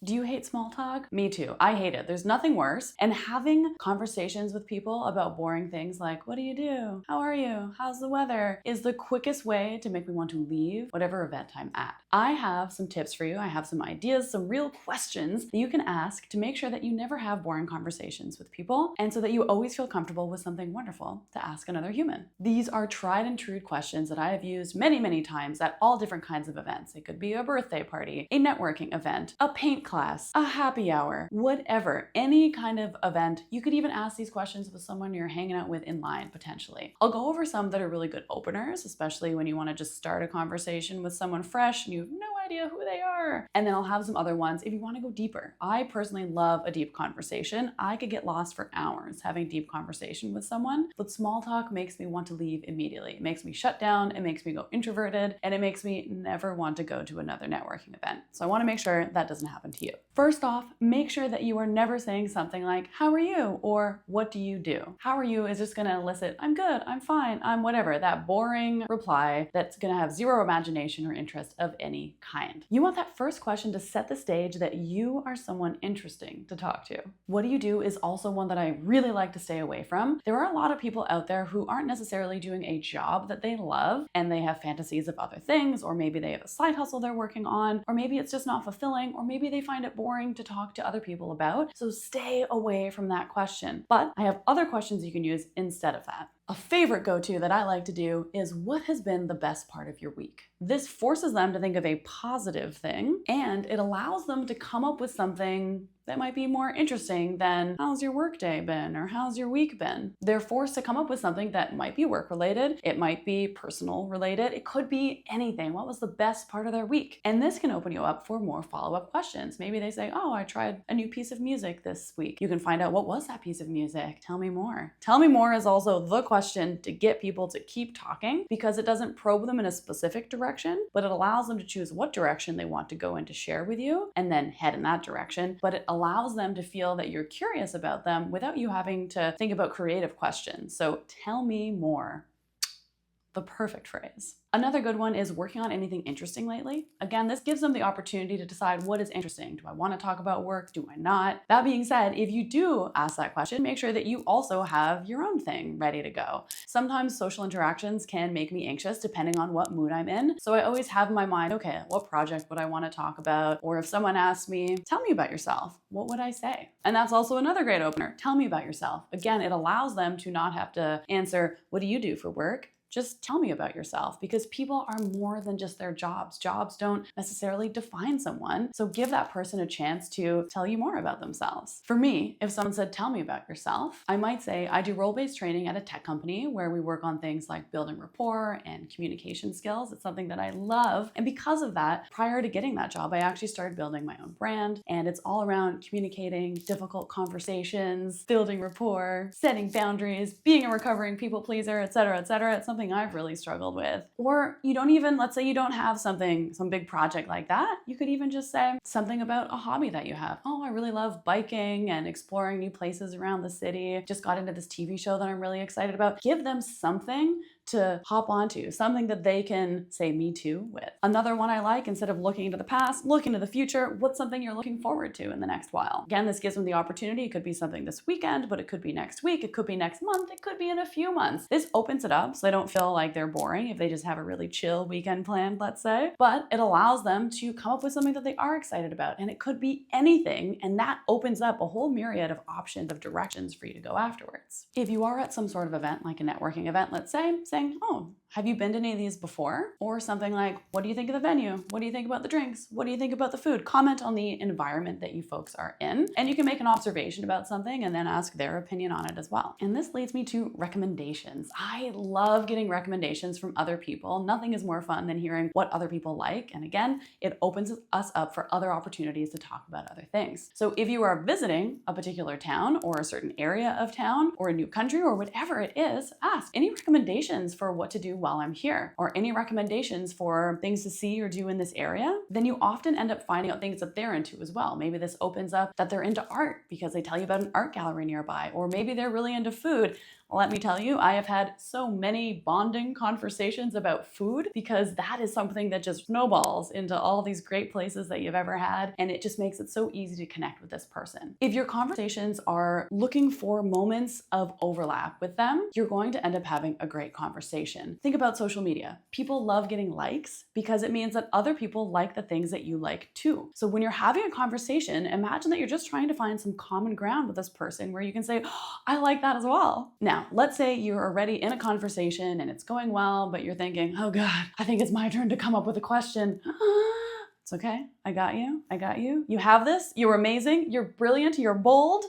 Do you hate small talk? Me too. I hate it. There's nothing worse. And having conversations with people about boring things like, what do you do? How are you? How's the weather? Is the quickest way to make me want to leave whatever event I'm at. I have some tips for you. I have some ideas, some real questions that you can ask to make sure that you never have boring conversations with people, and so that you always feel comfortable with something wonderful to ask another human. These are tried and true questions that I have used many, many times at all different kinds of events. It could be a birthday party, a networking event, a paint class, a happy hour, whatever, any kind of event. You could even ask these questions with someone you're hanging out with in line, potentially. I'll go over some that are really good openers, especially when you want to just start a conversation with someone fresh and you have no idea who they are. And then I'll have some other ones if you want to go deeper. I personally love a deep conversation. I could get lost for hours having deep conversation with someone, but small talk makes me want to leave immediately. It makes me shut down, it makes me go introverted, and it makes me never want to go to another networking event. So I want to make sure that doesn't happen to you. First off, make sure that you are never saying something like, how are you? Or what do you do? How are you is just going to elicit, I'm good, I'm fine, I'm whatever. That boring reply that's going to have zero imagination or interest of any kind. You want that first question to set the stage that you are someone interesting to talk to. What do you do is also one that I really like to stay away from. There are a lot of people out there who aren't necessarily doing a job that they love, and they have fantasies of other things, or maybe they have a side hustle they're working on, or maybe it's just not fulfilling, or maybe they find it boring to talk to other people about. So stay away from that question. But I have other questions you can use instead of that. A favorite go-to that I like to do is, what has been the best part of your week? This forces them to think of a positive thing, and it allows them to come up with something that might be more interesting than, how's your workday been? Or how's your week been? They're forced to come up with something that might be work related, it might be personal related, it could be anything. What was the best part of their week? And this can open you up for more follow-up questions. Maybe they say, oh, I tried a new piece of music this week. You can find out, what was that piece of music? Tell me more. Tell me more is also the question to get people to keep talking, because it doesn't probe them in a specific direction, but it allows them to choose what direction they want to go in to share with you and then head in that direction. But it allows them to feel that you're curious about them without you having to think about creative questions. So tell me more. The perfect phrase. Another good one is, working on anything interesting lately? Again, this gives them the opportunity to decide what is interesting. Do I want to talk about work? Do I not? That being said, if you do ask that question, make sure that you also have your own thing ready to go. Sometimes social interactions can make me anxious depending on what mood I'm in. So I always have in my mind, okay, what project would I want to talk about? Or if someone asks me, tell me about yourself, what would I say? And that's also another great opener. Tell me about yourself. Again, it allows them to not have to answer, what do you do for work? Just tell me about yourself, because people are more than just their jobs. Jobs don't necessarily define someone. So give that person a chance to tell you more about themselves. For me, if someone said, tell me about yourself, I might say, I do role-based training at a tech company where we work on things like building rapport and communication skills. It's something that I love. And because of that, prior to getting that job, I actually started building my own brand. And it's all around communicating difficult conversations, building rapport, setting boundaries, being a recovering people pleaser, etc., etc. It's something I've really struggled with. Or you don't even, let's say you don't have some big project like that. You could even just say something about a hobby that you have. Oh, I really love biking and exploring new places around the city. Just got into this TV show that I'm really excited about. Give them something to hop onto, something that they can say me too with. Another one I like, instead of looking into the past, look into the future. What's something you're looking forward to in the next while? Again, this gives them the opportunity. It could be something this weekend, but it could be next week. It could be next month. It could be in a few months. This opens it up so they don't feel like they're boring if they just have a really chill weekend planned, let's say. But it allows them to come up with something that they are excited about. And it could be anything. And that opens up a whole myriad of options, of directions for you to go afterwards. If you are at some sort of event, like a networking event, let's say, saying, oh, have you been to any of these before? Or something like, what do you think of the venue? What do you think about the drinks? What do you think about the food? Comment on the environment that you folks are in. And you can make an observation about something and then ask their opinion on it as well. And this leads me to recommendations. I love getting recommendations from other people. Nothing is more fun than hearing what other people like. And again, it opens us up for other opportunities to talk about other things. So if you are visiting a particular town or a certain area of town or a new country or whatever it is, ask any recommendations for what to do while I'm here, or any recommendations for things to see or do in this area. Then you often end up finding out things that they're into as well. Maybe this opens up that they're into art because they tell you about an art gallery nearby, or maybe they're really into food. Let me tell you, I have had so many bonding conversations about food because that is something that just snowballs into all these great places that you've ever had, and it just makes it so easy to connect with this person. If your conversations are looking for moments of overlap with them, you're going to end up having a great conversation. Think about social media. People love getting likes because it means that other people like the things that you like too. So when you're having a conversation, imagine that you're just trying to find some common ground with this person where you can say, oh, I like that as well. Now, let's say you're already in a conversation and it's going well, but you're thinking, oh God, I think it's my turn to come up with a question. It's okay. I got you. I got you. You have this. You're amazing. You're brilliant. You're bold.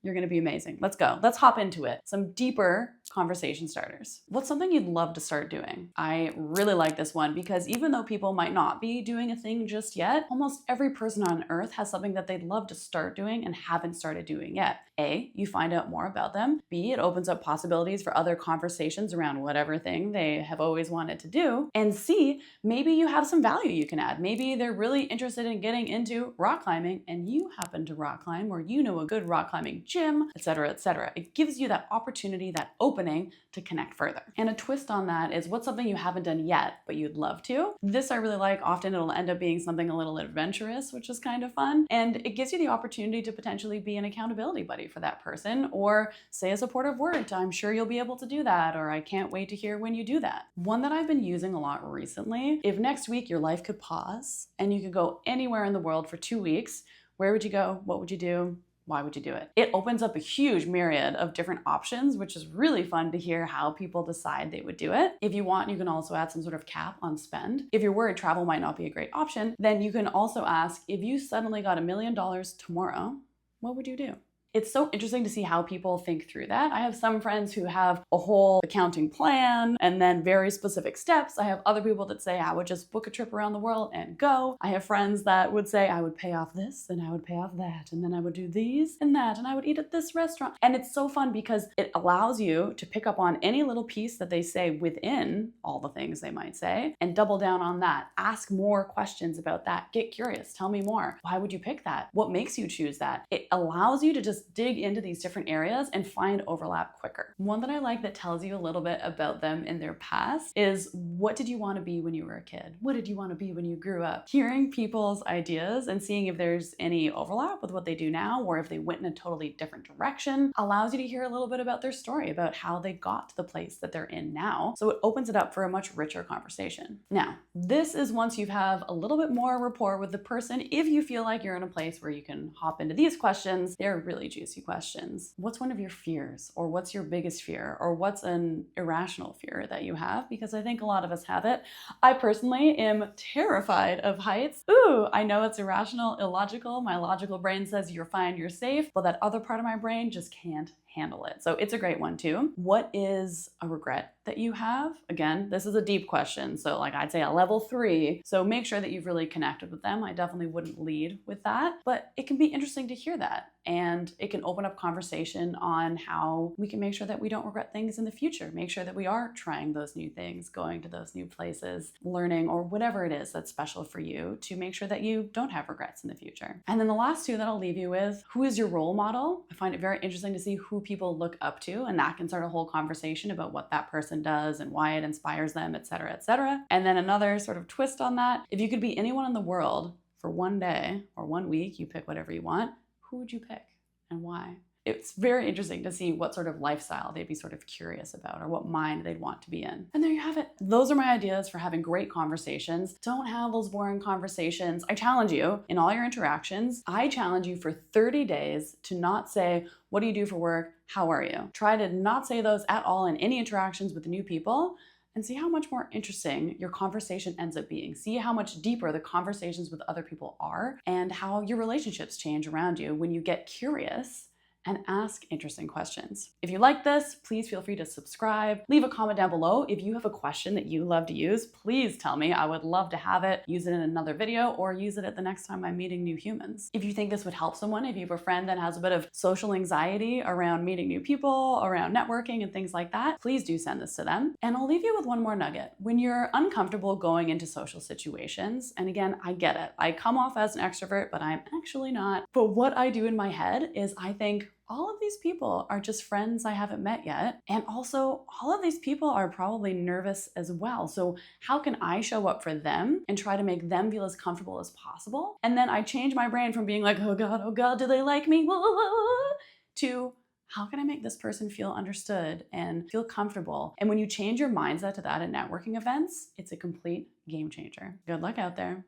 You're going to be amazing. Let's go. Let's hop into it. Some deeper conversation starters. What's something you'd love to start doing? I really like this one because even though people might not be doing a thing just yet, almost every person on earth has something that they'd love to start doing and haven't started doing yet. A, you find out more about them. B, it opens up possibilities for other conversations around whatever thing they have always wanted to do. And C, maybe you have some value you can add. Maybe they're really interested in getting into rock climbing and you happen to rock climb, or you know a good rock climbing gym, etc., etc. It gives you that opportunity, that opening to connect further. And a twist on that is what's something you haven't done yet, but you'd love to. This I really like. Often it'll end up being something a little adventurous, which is kind of fun. And it gives you the opportunity to potentially be an accountability buddy for that person, or say a supportive word to, I'm sure you'll be able to do that, or I can't wait to hear when you do that. One that I've been using a lot recently, if next week your life could pause and you could go anywhere in the world for 2 weeks, where would you go? What would you do? Why would you do it? It opens up a huge myriad of different options, which is really fun to hear how people decide they would do it. If you want, you can also add some sort of cap on spend. If you're worried travel might not be a great option, then you can also ask, if you suddenly got $1 million tomorrow, what would you do? It's so interesting to see how people think through that. I have some friends who have a whole accounting plan and then very specific steps. I have other people that say I would just book a trip around the world and go. I have friends that would say I would pay off this and I would pay off that and then I would do these and that and I would eat at this restaurant. And it's so fun because it allows you to pick up on any little piece that they say within all the things they might say and double down on that. Ask more questions about that. Get curious. Tell me more. Why would you pick that? What makes you choose that? It allows you to just dig into these different areas and find overlap quicker. One that I like that tells you a little bit about them in their past is, what did you want to be when you were a kid? What did you want to be when you grew up? Hearing people's ideas and seeing if there's any overlap with what they do now or if they went in a totally different direction allows you to hear a little bit about their story, about how they got to the place that they're in now. So it opens it up for a much richer conversation. Now, this is once you have a little bit more rapport with the person. If you feel like you're in a place where you can hop into these questions, they're really juicy questions. What's one of your fears, or what's your biggest fear, or what's an irrational fear that you have? Because I think a lot of us have it. I personally am terrified of heights. Ooh, I know it's irrational, illogical. My logical brain says you're fine, you're safe, but that other part of my brain just can't handle it. So it's a great one too. What is a regret that you have? Again, this is a deep question. So like I'd say a level 3. So make sure that you've really connected with them. I definitely wouldn't lead with that, but it can be interesting to hear that. And it can open up conversation on how we can make sure that we don't regret things in the future. Make sure that we are trying those new things, going to those new places, learning, or whatever it is that's special for you to make sure that you don't have regrets in the future. And then the last 2 that I'll leave you with, who is your role model? I find it very interesting to see who people look up to, and that can start a whole conversation about what that person does and why it inspires them, etc., etc. And then another sort of twist on that, if you could be anyone in the world for one day or 1 week, you pick whatever you want, who would you pick and why? It's very interesting to see what sort of lifestyle they'd be sort of curious about or what mind they'd want to be in. And there you have it. Those are my ideas for having great conversations. Don't have those boring conversations. I challenge you in all your interactions. I challenge you for 30 days to not say, what do you do for work? How are you? Try to not say those at all in any interactions with new people, and see how much more interesting your conversation ends up being. See how much deeper the conversations with other people are and how your relationships change around you when you get curious and ask interesting questions. If you like this, please feel free to subscribe. Leave a comment down below. If you have a question that you love to use, please tell me. I would love to have it, use it in another video, or use it at the next time I'm meeting new humans. If you think this would help someone, if you have a friend that has a bit of social anxiety around meeting new people, around networking and things like that, please do send this to them. And I'll leave you with one more nugget. When you're uncomfortable going into social situations, and again, I get it. I come off as an extrovert, but I'm actually not. But what I do in my head is I think, all of these people are just friends I haven't met yet. And also, all of these people are probably nervous as well. So, how can I show up for them and try to make them feel as comfortable as possible? And then I change my brain from being like, oh God, do they like me? To how can I make this person feel understood and feel comfortable? And when you change your mindset to that at networking events, it's a complete game changer. Good luck out there.